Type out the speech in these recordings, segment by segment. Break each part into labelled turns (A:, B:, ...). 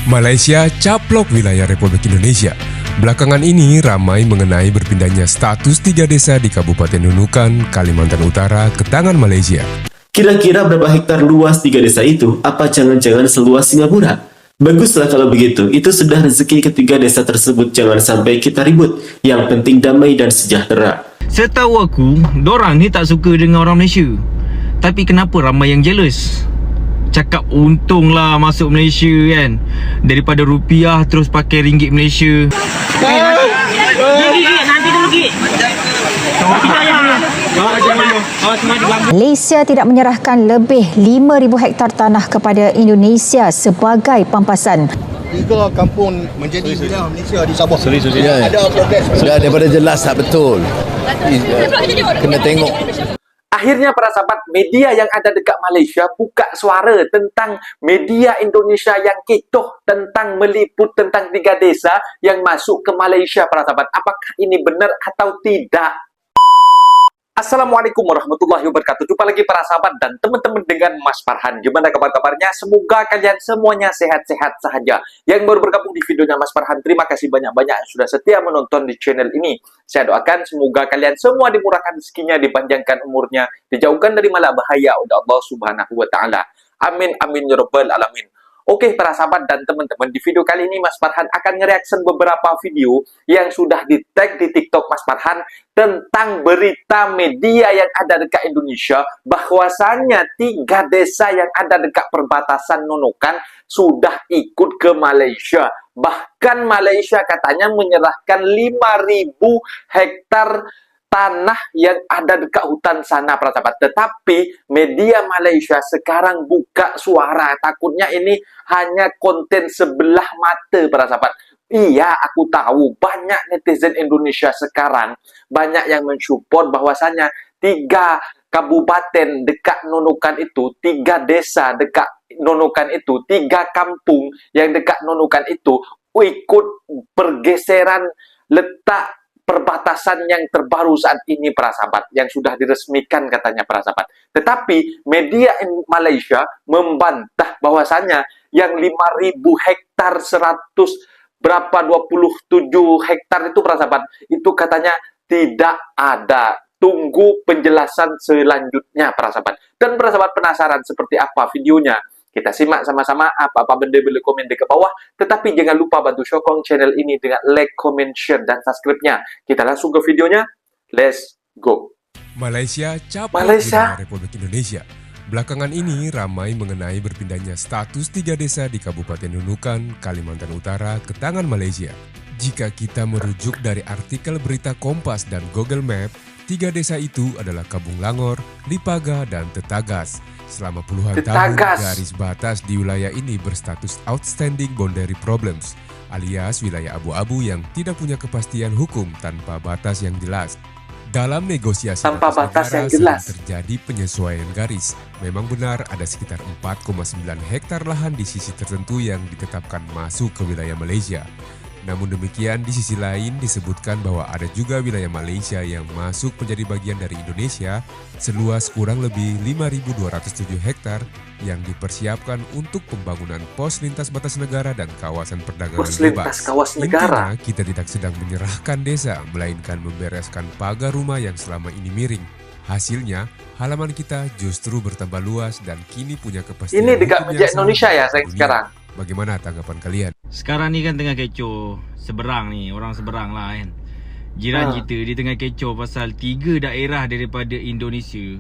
A: Malaysia caplok wilayah Republik Indonesia. Belakangan ini ramai mengenai berpindahnya status 3 desa di Kabupaten Nunukan, Kalimantan Utara ke tangan Malaysia.
B: Kira-kira berapa hektar luas 3 desa itu? Apa jangan-jangan seluas Singapura? Baguslah kalau begitu, itu sudah rezeki ketiga desa tersebut, jangan sampai kita ribut. Yang penting damai dan sejahtera.
C: Setahu aku, dorang ni tak suka dengan orang Malaysia. Tapi kenapa ramai yang jealous? Cakap untunglah masuk Malaysia kan, daripada rupiah terus pakai ringgit Malaysia.
D: Malaysia tidak menyerahkan lebih 5,000 hektar tanah kepada Indonesia sebagai pampasan.
E: 3 kampung menjadi wilayah Malaysia di Sabah.
F: Ya,
E: Ada progres.
F: sudah daripada jelas tak betul. Kena tengok.
G: Akhirnya para sahabat, media yang ada dekat Malaysia buka suara tentang media Indonesia yang kitoh tentang meliput tentang 3 desa yang masuk ke Malaysia para sahabat. Apakah ini benar atau tidak? Assalamualaikum warahmatullahi wabarakatuh. Jumpa lagi para sahabat dan teman-teman dengan Mas Farhan. Gimana kabar-kabarnya? Semoga kalian semuanya sehat-sehat saja. Yang baru bergabung di videonya Mas Farhan, terima kasih banyak-banyak yang sudah setia menonton di channel ini. Saya doakan semoga kalian semua dimurahkan rezekinya, dipanjangkan umurnya, dijauhkan dari malapetaka oleh Allah Subhanahu wa taala. Amin amin ya rabbal alamin. Oke para sahabat dan teman-teman, di video kali ini Mas Farhan akan nge-reaction beberapa video yang sudah di-tag di TikTok Mas Farhan tentang berita media yang ada dekat Indonesia bahwasannya 3 desa yang ada dekat perbatasan Nunukan sudah ikut ke Malaysia. Bahkan Malaysia katanya menyerahkan 5.000 hektar tanah yang ada dekat hutan sana para sahabat. Tetapi media Malaysia sekarang buka suara, takutnya ini hanya konten sebelah mata para sahabat. Iya, aku tahu banyak netizen Indonesia sekarang banyak yang mensupport bahwasanya 3 kabupaten dekat Nunukan itu, 3 desa dekat Nunukan itu, 3 kampung yang dekat Nunukan itu ikut pergeseran letak perbatasan yang terbaru saat ini para sahabat, yang sudah diresmikan katanya para sahabat. Tetapi media Malaysia membantah bahwasanya yang 5.000 hektar 100 berapa 27 hektar itu para sahabat, itu katanya tidak ada. Tunggu penjelasan selanjutnya para sahabat. Dan para sahabat penasaran seperti apa videonya? Kita simak sama-sama. Apa-apa benda boleh komen di bawah. Tetapi jangan lupa bantu sokong channel ini dengan like, comment, share, dan subscribe-nya. Kita langsung ke videonya. Let's go.
A: Malaysia caplok wilayah Republik Indonesia. Belakangan ini ramai mengenai berpindahnya status 3 desa di Kabupaten Nunukan, Kalimantan Utara ke tangan Malaysia. Jika kita merujuk dari artikel berita Kompas dan Google Map, 3 desa itu adalah Kabung Langor, Lipaga, dan Tetagas. Selama puluhan tahun, garis batas di wilayah ini berstatus Outstanding Boundary Problems, alias wilayah abu-abu yang tidak punya kepastian hukum tanpa batas yang jelas. Dalam negosiasi batas yang jelas terjadi penyesuaian garis. Memang benar ada sekitar 4,9 hektar lahan di sisi tertentu yang ditetapkan masuk ke wilayah Malaysia. Namun demikian, di sisi lain disebutkan bahwa ada juga wilayah Malaysia yang masuk menjadi bagian dari Indonesia seluas kurang lebih 5.207 hektar yang dipersiapkan untuk pembangunan pos lintas batas negara dan kawasan perdagangan bebas. Intinya, kita tidak sedang menyerahkan desa, melainkan membereskan pagar rumah yang selama ini miring. Hasilnya, halaman kita justru bertambah luas dan kini punya kepastian.
G: Ini dekat Indonesia ya sekarang.
A: Bagaimana tanggapan kalian?
C: Sekarang ni kan tengah kecoh seberang ni, orang seberang lah kan. Jiran kita dia tengah kecoh pasal 3 daerah daripada Indonesia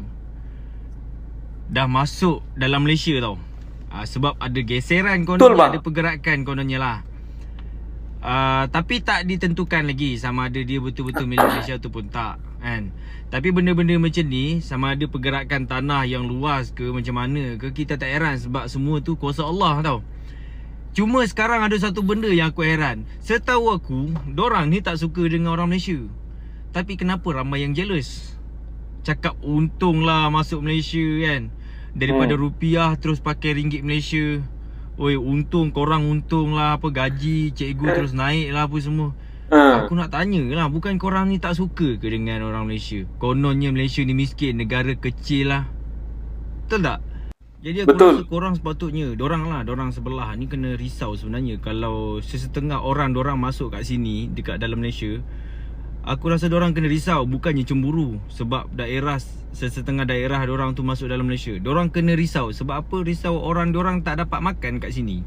C: dah masuk dalam Malaysia tau. Sebab ada geseran kononnya, ada pergerakan kononnya lah. Tapi tak ditentukan lagi sama ada dia betul-betul milik Malaysia ataupun tak kan. Tapi benda-benda macam ni, sama ada pergerakan tanah yang luas ke macam mana ke, kita tak heran sebab semua tu kuasa Allah tau. Cuma sekarang ada satu benda yang aku heran. Setahu aku, dorang ni tak suka dengan orang Malaysia. Tapi kenapa ramai yang jealous? Cakap untunglah masuk Malaysia kan, daripada rupiah terus pakai ringgit Malaysia. Oi, untung korang untung lah, apa gaji cikgu terus naik lah apa semua. Aku nak tanya lah, bukan korang ni tak suka ke dengan orang Malaysia? Kononnya Malaysia ni miskin, negara kecil lah. Betul tak? Jadi aku
G: Betul.
C: rasa korang sepatutnya, dorang sebelah ni kena risau sebenarnya. Kalau sesetengah orang dorang masuk kat sini, dekat dalam Malaysia, aku rasa dorang kena risau, bukannya cemburu. Sebab sesetengah daerah dorang tu masuk dalam Malaysia. Dorang kena risau, sebab apa? Risau orang dorang tak dapat makan kat sini.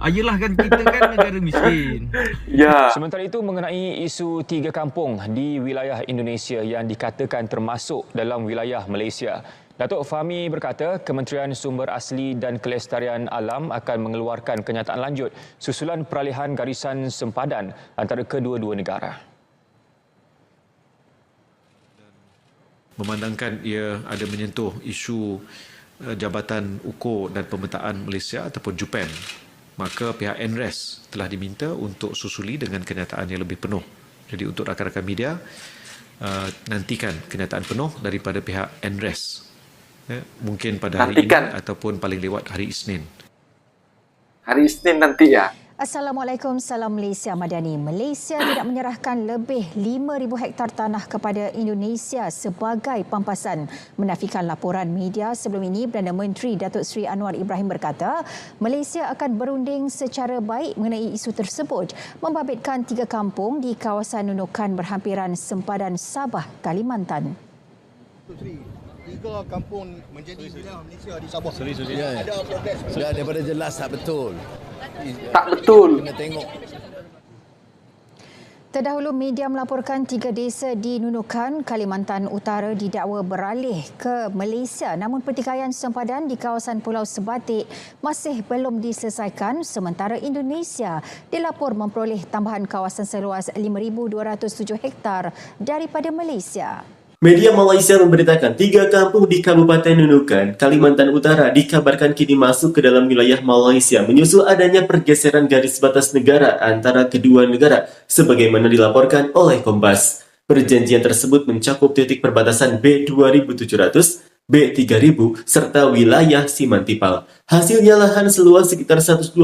C: Yelah kan kita kan negara miskin.
G: Ya.
H: Sementara itu mengenai isu 3 kampung di wilayah Indonesia yang dikatakan termasuk dalam wilayah Malaysia. Datuk Fahmi berkata Kementerian Sumber Asli dan Kelestarian Alam akan mengeluarkan kenyataan lanjut susulan peralihan garisan sempadan antara kedua-dua negara.
I: Memandangkan ia ada menyentuh isu Jabatan Ukur dan Pemetaan Malaysia ataupun JUPEM, maka pihak NRES telah diminta untuk susuli dengan kenyataan yang lebih penuh. Jadi untuk rakan-rakan media, nantikan kenyataan penuh daripada pihak NRES. Mungkin pada hari ini ataupun paling lewat hari Isnin.
G: Hari Isnin nanti ya.
D: Assalamualaikum, salam Malaysia Madani. Malaysia tidak menyerahkan lebih 5,000 hektar tanah kepada Indonesia sebagai pampasan. Menafikan laporan media sebelum ini, Perdana Menteri Datuk Seri Anwar Ibrahim berkata, Malaysia akan berunding secara baik mengenai isu tersebut, membabitkan 3 kampung di kawasan Nunukan berhampiran sempadan Sabah, Kalimantan.
E: 3 kampung menjadi wilayah Malaysia di Sabah.
F: Ya,
E: Ada progres.
F: sudah daripada jelas tak betul.
G: Tak betul.
F: Kena tengok.
D: Terdahulu, media melaporkan 3 desa di Nunukan, Kalimantan Utara didakwa beralih ke Malaysia. Namun pertikaian sempadan di kawasan Pulau Sebatik masih belum diselesaikan, sementara Indonesia dilapor memperoleh tambahan kawasan seluas 5,207 hektar daripada Malaysia.
B: Media Malaysia memberitakan 3 kampung di Kabupaten Nunukan, Kalimantan Utara dikabarkan kini masuk ke dalam wilayah Malaysia menyusul adanya pergeseran garis batas negara antara kedua negara sebagaimana dilaporkan oleh Kompas. Perjanjian tersebut mencakup titik perbatasan B2700, B3000 serta wilayah Simantipal. Hasilnya lahan seluas sekitar 127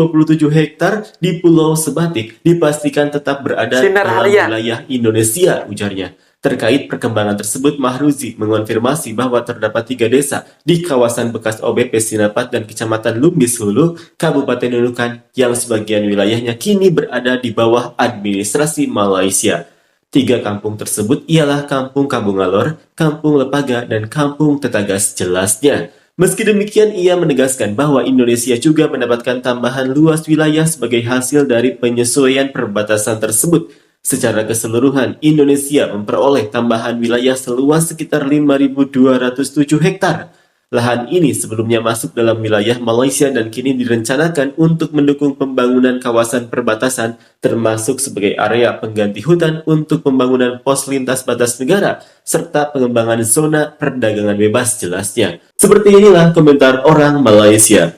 B: hektar di Pulau Sebatik dipastikan tetap berada dalam wilayah Indonesia, ujarnya. Terkait perkembangan tersebut, Mahruzi mengonfirmasi bahwa terdapat 3 desa di kawasan bekas OBP Sinapat dan Kecamatan Lumbis Hulu, Kabupaten Nunukan yang sebagian wilayahnya kini berada di bawah administrasi Malaysia. 3 kampung tersebut ialah Kampung Kabungalor, Kampung Lepaga, dan Kampung Tetagas jelasnya. Meski demikian, ia menegaskan bahwa Indonesia juga mendapatkan tambahan luas wilayah sebagai hasil dari penyesuaian perbatasan tersebut. Secara keseluruhan, Indonesia memperoleh tambahan wilayah seluas sekitar 5,207 hektar. Lahan ini sebelumnya masuk dalam wilayah Malaysia dan kini direncanakan untuk mendukung pembangunan kawasan perbatasan, termasuk sebagai area pengganti hutan untuk pembangunan pos lintas batas negara, serta pengembangan zona perdagangan bebas jelasnya. Seperti inilah komentar orang Malaysia.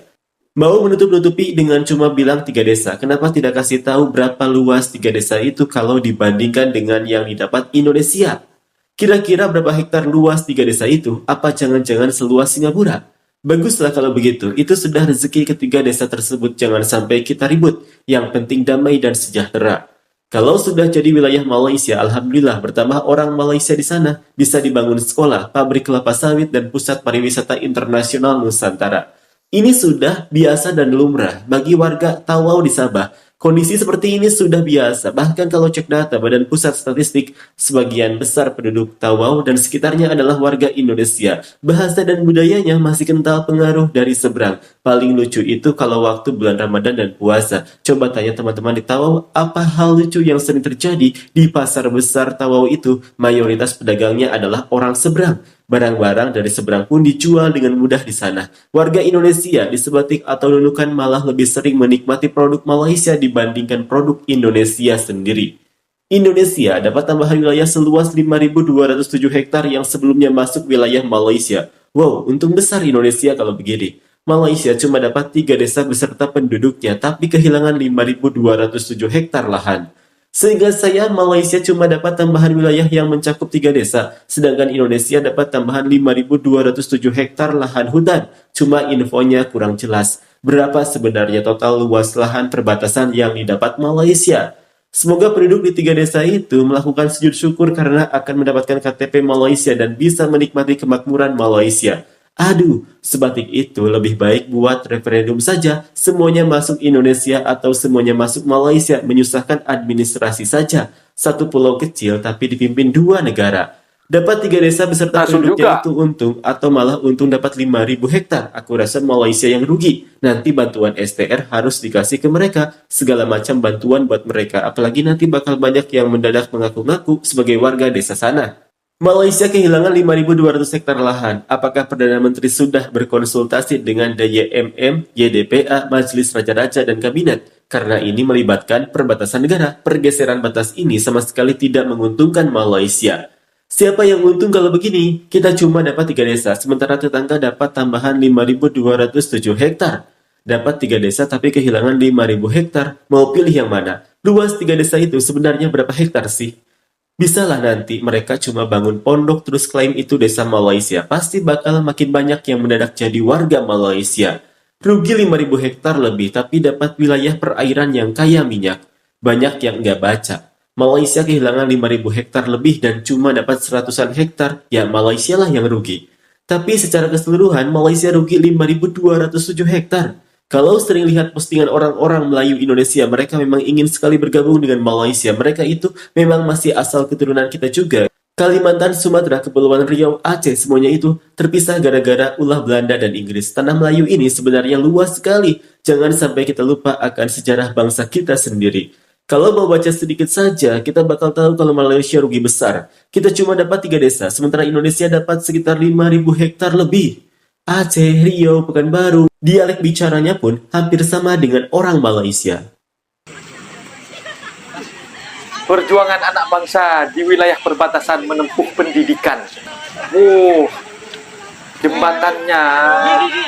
B: Mau menutup-nutupi dengan cuma bilang 3 desa, kenapa tidak kasih tahu berapa luas 3 desa itu kalau dibandingkan dengan yang didapat Indonesia? Kira-kira berapa hektar luas 3 desa itu? Apa jangan-jangan seluas Singapura? Baguslah kalau begitu, itu sudah rezeki ketiga desa tersebut, jangan sampai kita ribut. Yang penting damai dan sejahtera. Kalau sudah jadi wilayah Malaysia, alhamdulillah bertambah orang Malaysia di sana, bisa dibangun sekolah, pabrik kelapa sawit, dan pusat pariwisata internasional Nusantara. Ini sudah biasa dan lumrah bagi warga Tawau di Sabah. Kondisi seperti ini sudah biasa, bahkan kalau cek data Badan Pusat Statistik, sebagian besar penduduk Tawau dan sekitarnya adalah warga Indonesia. Bahasa dan budayanya masih kental pengaruh dari seberang. Paling lucu itu kalau waktu bulan Ramadan dan puasa. Coba tanya teman-teman di Tawau, apa hal lucu yang sering terjadi di pasar besar Tawau itu? Mayoritas pedagangnya adalah orang seberang. Barang-barang dari seberang pun dijual dengan mudah di sana. Warga Indonesia di Sebatik atau Nunukan malah lebih sering menikmati produk Malaysia dibandingkan produk Indonesia sendiri. Indonesia dapat tambahan wilayah seluas 5,207 hektar yang sebelumnya masuk wilayah Malaysia. Wow, untung besar Indonesia kalau begini. Malaysia cuma dapat 3 desa beserta penduduknya, tapi kehilangan 5,207 hektar lahan. Sehingga Malaysia cuma dapat tambahan wilayah yang mencakup 3 desa, sedangkan Indonesia dapat tambahan 5,207 hektar lahan hutan. Cuma infonya kurang jelas. Berapa sebenarnya total luas lahan perbatasan yang didapat Malaysia? Semoga penduduk di 3 desa itu melakukan sujud syukur karena akan mendapatkan KTP Malaysia dan bisa menikmati kemakmuran Malaysia. Aduh, sebatik itu lebih baik buat referendum saja, semuanya masuk Indonesia atau semuanya masuk Malaysia, menyusahkan administrasi saja. Satu pulau kecil tapi dipimpin 2 negara. Dapat 3 desa beserta penduduknya itu untung, atau malah untung dapat 5.000 hektar. Aku rasa Malaysia yang rugi. Nanti bantuan STR harus dikasih ke mereka, segala macam bantuan buat mereka, apalagi nanti bakal banyak yang mendadak mengaku-ngaku sebagai warga desa sana. Malaysia kehilangan 5.200 hektar lahan. Apakah Perdana Menteri sudah berkonsultasi dengan DYMM, YDPA, Majelis Raja-Raja, dan Kabinet? Karena ini melibatkan perbatasan negara, pergeseran batas ini sama sekali tidak menguntungkan Malaysia. Siapa yang untung kalau begini? Kita cuma dapat 3 desa, sementara tetangga dapat tambahan 5.207 hektar. Dapat 3 desa tapi kehilangan 5.000 hektar. Mau pilih yang mana? Luas 3 desa itu sebenarnya berapa hektar sih? Bisalah nanti mereka cuma bangun pondok terus klaim itu desa Malaysia. Pasti bakal makin banyak yang mendadak jadi warga Malaysia. Rugi 5.000 hektar lebih tapi dapat wilayah perairan yang kaya minyak. Banyak yang nggak baca. Malaysia kehilangan 5.000 hektar lebih dan cuma dapat 100-an hektar. Ya Malaysia lah yang rugi. Tapi secara keseluruhan Malaysia rugi 5.207 hektar. Kalau sering lihat postingan orang-orang Melayu Indonesia, mereka memang ingin sekali bergabung dengan Malaysia. Mereka itu memang masih asal keturunan kita juga. Kalimantan, Sumatera, Kepulauan Riau, Aceh, semuanya itu terpisah gara-gara ulah Belanda dan Inggris. Tanah Melayu ini sebenarnya luas sekali. Jangan sampai kita lupa akan sejarah bangsa kita sendiri. Kalau mau baca sedikit saja, kita bakal tahu kalau Malaysia rugi besar. Kita cuma dapat 3 desa, sementara Indonesia dapat sekitar 5.000 hektar lebih. Aceh, Riau, Pekanbaru, dialek bicaranya pun hampir sama dengan orang Malaysia.
G: Perjuangan anak bangsa di wilayah perbatasan menempuh pendidikan. Jembatannya,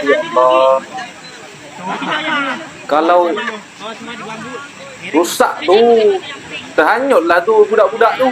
G: ya Allah. Kalau rusak tuh, terhanyutlah tuh budak-budak tuh.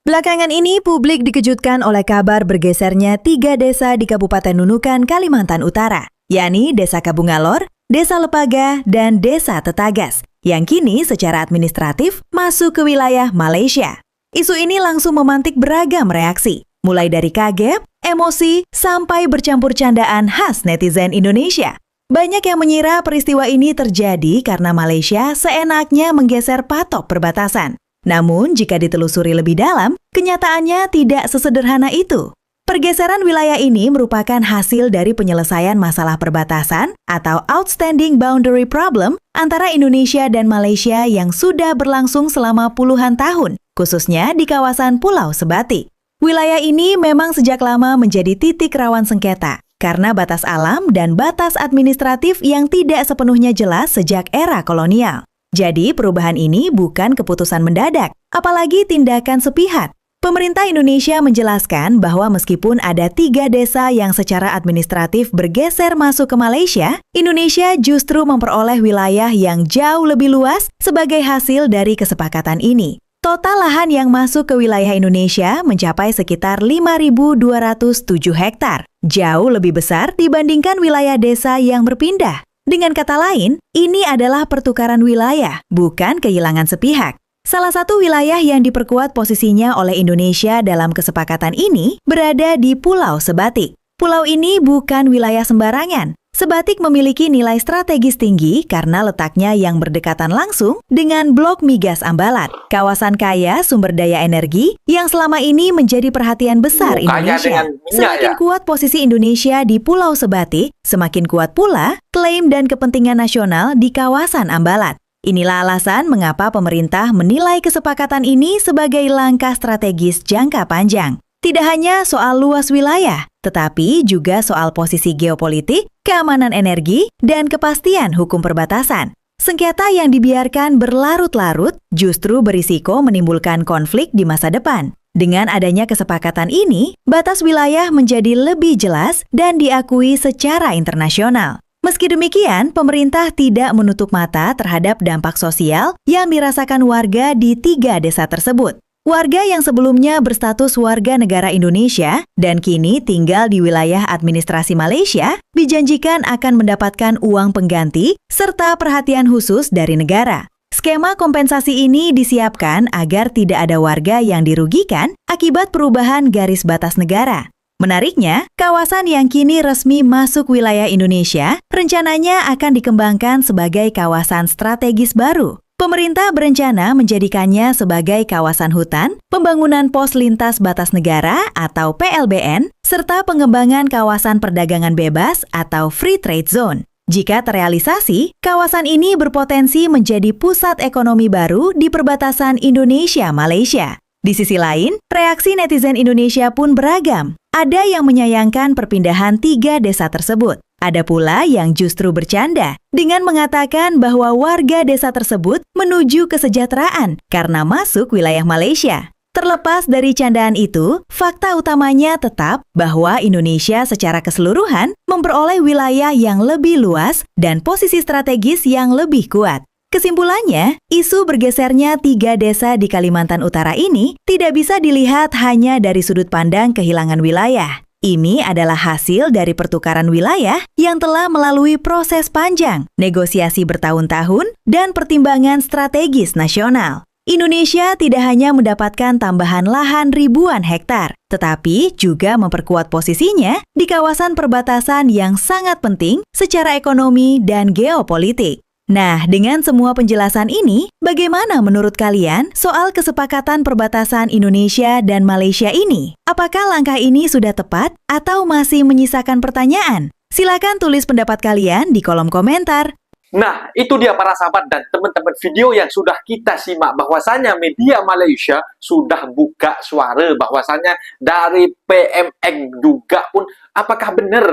J: Belakangan ini, publik dikejutkan oleh kabar bergesernya 3 desa di Kabupaten Nunukan, Kalimantan Utara, yakni Desa Kabungalor, Desa Lepaga, dan Desa Tetagas, yang kini secara administratif masuk ke wilayah Malaysia. Isu ini langsung memantik beragam reaksi, mulai dari kaget, emosi, sampai bercampur candaan khas netizen Indonesia. Banyak yang mengira peristiwa ini terjadi karena Malaysia seenaknya menggeser patok perbatasan. Namun, jika ditelusuri lebih dalam, kenyataannya tidak sesederhana itu. Pergeseran wilayah ini merupakan hasil dari penyelesaian masalah perbatasan atau outstanding boundary problem antara Indonesia dan Malaysia yang sudah berlangsung selama puluhan tahun, khususnya di kawasan Pulau Sebatik. Wilayah ini memang sejak lama menjadi titik rawan sengketa karena batas alam dan batas administratif yang tidak sepenuhnya jelas sejak era kolonial. Jadi perubahan ini bukan keputusan mendadak, apalagi tindakan sepihak. Pemerintah Indonesia menjelaskan bahwa meskipun ada 3 desa yang secara administratif bergeser masuk ke Malaysia, Indonesia justru memperoleh wilayah yang jauh lebih luas sebagai hasil dari kesepakatan ini. Total lahan yang masuk ke wilayah Indonesia mencapai sekitar 5.207 hektar, jauh lebih besar dibandingkan wilayah desa yang berpindah. Dengan kata lain, ini adalah pertukaran wilayah, bukan kehilangan sepihak. Salah satu wilayah yang diperkuat posisinya oleh Indonesia dalam kesepakatan ini berada di Pulau Sebatik. Pulau ini bukan wilayah sembarangan. Sebatik memiliki nilai strategis tinggi karena letaknya yang berdekatan langsung dengan Blok Migas Ambalat, kawasan kaya sumber daya energi yang selama ini menjadi perhatian besar Indonesia. Semakin kuat posisi Indonesia di Pulau Sebatik, semakin kuat pula klaim dan kepentingan nasional di kawasan Ambalat. Inilah alasan mengapa pemerintah menilai kesepakatan ini sebagai langkah strategis jangka panjang. Tidak hanya soal luas wilayah, tetapi juga soal posisi geopolitik, keamanan energi, dan kepastian hukum perbatasan. Sengketa yang dibiarkan berlarut-larut justru berisiko menimbulkan konflik di masa depan. Dengan adanya kesepakatan ini, batas wilayah menjadi lebih jelas dan diakui secara internasional. Meski demikian, pemerintah tidak menutup mata terhadap dampak sosial yang dirasakan warga di 3 desa tersebut. Warga yang sebelumnya berstatus warga negara Indonesia dan kini tinggal di wilayah administrasi Malaysia dijanjikan akan mendapatkan uang pengganti serta perhatian khusus dari negara. Skema kompensasi ini disiapkan agar tidak ada warga yang dirugikan akibat perubahan garis batas negara. Menariknya, kawasan yang kini resmi masuk wilayah Indonesia rencananya akan dikembangkan sebagai kawasan strategis baru. Pemerintah berencana menjadikannya sebagai kawasan hutan, pembangunan pos lintas batas negara atau PLBN, serta pengembangan kawasan perdagangan bebas atau free trade zone. Jika terrealisasi, kawasan ini berpotensi menjadi pusat ekonomi baru di perbatasan Indonesia-Malaysia. Di sisi lain, reaksi netizen Indonesia pun beragam. Ada yang menyayangkan perpindahan 3 desa tersebut. Ada pula yang justru bercanda dengan mengatakan bahwa warga desa tersebut menuju kesejahteraan karena masuk wilayah Malaysia. Terlepas dari candaan itu, fakta utamanya tetap bahwa Indonesia secara keseluruhan memperoleh wilayah yang lebih luas dan posisi strategis yang lebih kuat. Kesimpulannya, isu bergesernya 3 desa di Kalimantan Utara ini tidak bisa dilihat hanya dari sudut pandang kehilangan wilayah. Ini adalah hasil dari pertukaran wilayah yang telah melalui proses panjang, negosiasi bertahun-tahun, dan pertimbangan strategis nasional. Indonesia tidak hanya mendapatkan tambahan lahan ribuan hektar, tetapi juga memperkuat posisinya di kawasan perbatasan yang sangat penting secara ekonomi dan geopolitik. Nah, dengan semua penjelasan ini, bagaimana menurut kalian soal kesepakatan perbatasan Indonesia dan Malaysia ini? Apakah langkah ini sudah tepat atau masih menyisakan pertanyaan? Silakan tulis pendapat kalian di kolom komentar.
G: Nah, itu dia para sahabat dan teman-teman, video yang sudah kita simak bahwasanya media Malaysia sudah buka suara bahwasanya dari PMX juga pun apakah benar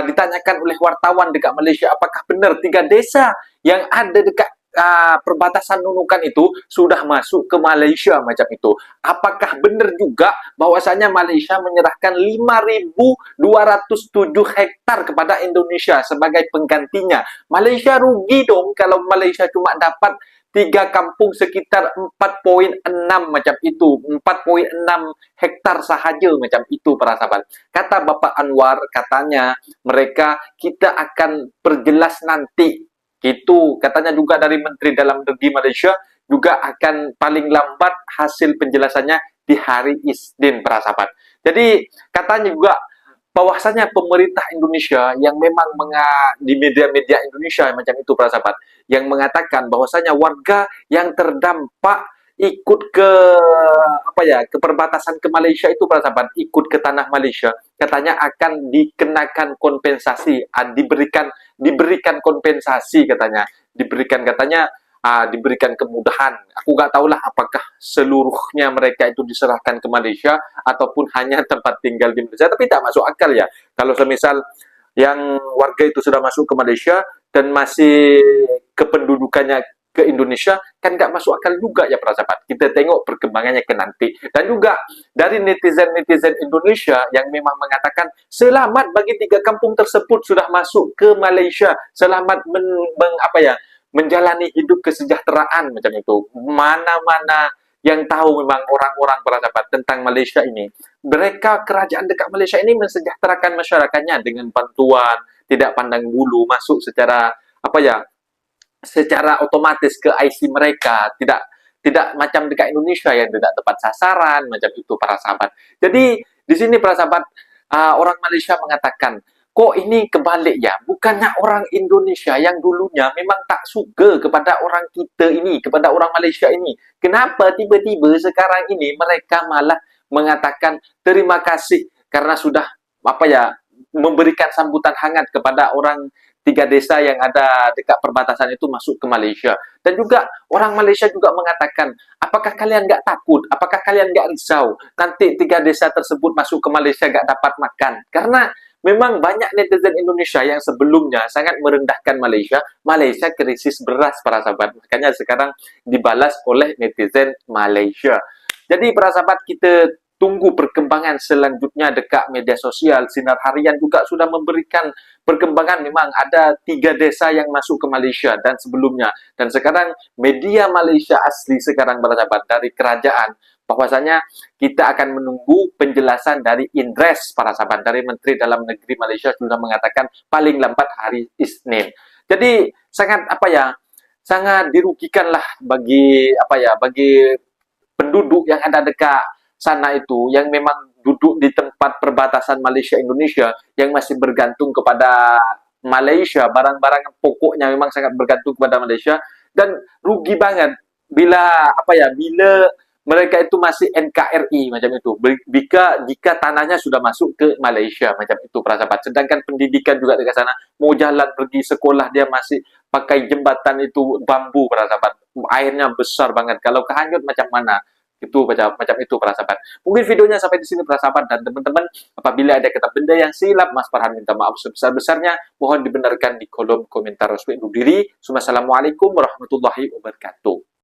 G: ditanyakan oleh wartawan dekat Malaysia, apakah benar 3 desa yang ada dekat perbatasan Nunukan itu sudah masuk ke Malaysia macam itu. Apakah benar juga bahwasanya Malaysia menyerahkan 5.207 hektar kepada Indonesia sebagai penggantinya? Malaysia rugi dong kalau Malaysia cuma dapat 3 kampung sekitar 4.6 macam itu, 4.6 hektar sahaja macam itu para sahabat. Kata Bapak Anwar, katanya mereka kita akan perjelas nanti. Itu katanya juga dari Menteri Dalam Negeri Malaysia juga akan paling lambat hasil penjelasannya di hari Isnin para sahabat. Jadi katanya juga bahwasanya pemerintah Indonesia yang memang di media-media Indonesia macam itu para sahabat yang mengatakan bahwasanya warga yang terdampak ikut ke ke perbatasan ke Malaysia itu para sahabat, ikut ke tanah Malaysia, katanya akan dikenakan kompensasi, diberikan kompensasi katanya, diberikan kemudahan. Aku nggak tahulah apakah seluruhnya mereka itu diserahkan ke Malaysia ataupun hanya tempat tinggal di Malaysia, tapi tak masuk akal ya kalau semisal yang warga itu sudah masuk ke Malaysia dan masih kependudukannya ke Indonesia, kan nggak masuk akal juga ya para sahabat. Kita tengok perkembangannya ke nanti. Dan juga dari netizen-netizen Indonesia yang memang mengatakan selamat bagi 3 kampung tersebut sudah masuk ke Malaysia, selamat menjalani hidup kesejahteraan macam itu. Mana-mana yang tahu memang orang-orang para sahabat tentang Malaysia ini. Mereka, kerajaan dekat Malaysia ini mensejahterakan masyarakatnya dengan bantuan, tidak pandang bulu, masuk secara secara otomatis ke IC mereka, tidak macam dekat Indonesia yang tidak tepat sasaran macam itu para sahabat. Jadi di sini para sahabat, orang Malaysia mengatakan, kok ini kebalik ya? Bukannya orang Indonesia yang dulunya memang tak suka kepada orang kita ini, kepada orang Malaysia ini. Kenapa tiba-tiba sekarang ini mereka malah mengatakan terima kasih karena sudah memberikan sambutan hangat kepada orang 3 desa yang ada dekat perbatasan itu masuk ke Malaysia. Dan juga orang Malaysia juga mengatakan, apakah kalian nggak takut? Apakah kalian nggak risau? Nanti 3 desa tersebut masuk ke Malaysia nggak dapat makan. Karena memang banyak netizen Indonesia yang sebelumnya sangat merendahkan Malaysia. Malaysia krisis beras para sahabat. Makanya sekarang dibalas oleh netizen Malaysia. Jadi para sahabat, kita tunggu perkembangan selanjutnya dekat media sosial. Sinar Harian juga sudah memberikan perkembangan, memang ada 3 desa yang masuk ke Malaysia dan sebelumnya. Dan sekarang media Malaysia asli sekarang para sahabat dari kerajaan, bahwasanya kita akan menunggu penjelasan dari Indres para sahabat, dari Menteri Dalam Negeri Malaysia sudah mengatakan paling lambat hari Isnin. Jadi sangat sangat dirugikanlah bagi bagi penduduk yang ada dekat sana itu, yang memang duduk di tempat perbatasan Malaysia Indonesia, yang masih bergantung kepada Malaysia, barang-barang pokoknya memang sangat bergantung kepada Malaysia, dan rugi banget bila bila mereka itu masih NKRI macam itu. Jika tanahnya sudah masuk ke Malaysia macam itu, para sahabat. Sedangkan pendidikan juga dekat sana, mau jalan pergi sekolah dia masih pakai jembatan itu bambu, para sahabat. Airnya besar banget. Kalau kehanyut macam mana? Itu macam itu, para sahabat. Mungkin videonya sampai di sini, para sahabat, dan teman-teman, apabila ada kata benda yang silap, Mas Farhan minta maaf sebesar-besarnya. Mohon dibenarkan di kolom komentar resmi. Undur diri. Assalamualaikum warahmatullahi wabarakatuh.